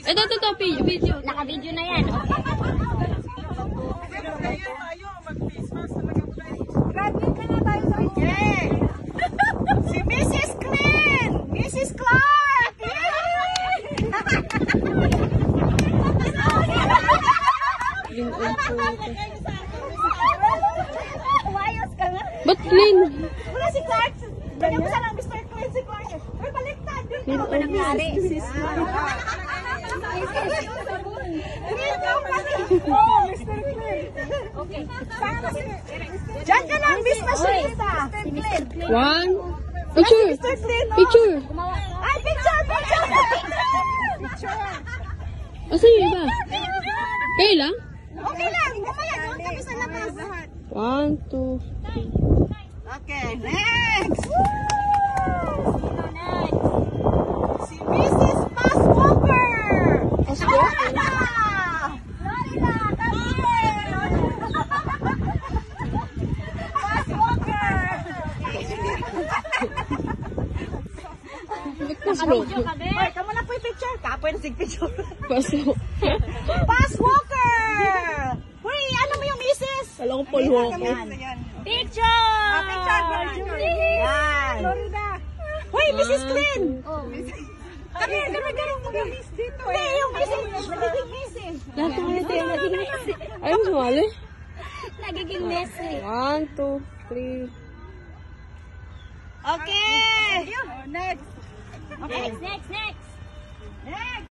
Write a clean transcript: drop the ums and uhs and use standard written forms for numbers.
Ito, video. Naka-video na yan. Graduate ka na tayo sa Yay! Si Mrs. Clean! Mrs. Clark! Umayos ka nga. Ba't clean? Wala si Clark! Ganyan ko sana Mr. Clean si Clark. Uy, baliktad dito! Clean Mrs. nangyari? Oh, Mr. Clean! Okay. Diyan ka lang, Miss Masinita! One. Picture. Mr. Clean! oh. Picture. Ay, picture! Asa yung iba? Kayo lang? Okay lang! Mamaya, doon kami sa labas. 1, 2, 3. Okay, next! Si Mrs. Pass Walker! Pass Walker? Florida! Florida! Come here! Pass Walker! Naka-video ka, be. Oy, kamo na po yung picture. Kapoy na sig picture. Pasok. Pass Walker! Uy, ano mo yung Mrs.? Alam ko Paul Walker. Picture! Picture! Yan! Florida! Uy, Mrs. Clean! Oh. Kami, ganun mo yung Miss dito eh. Yung Mrs. Nagiging Mrs. Lahat ng ganito yung naging messy. Ayaw mo sumali? Nagiging messy. 1, 2, 3. Okay! Next! Next. Next!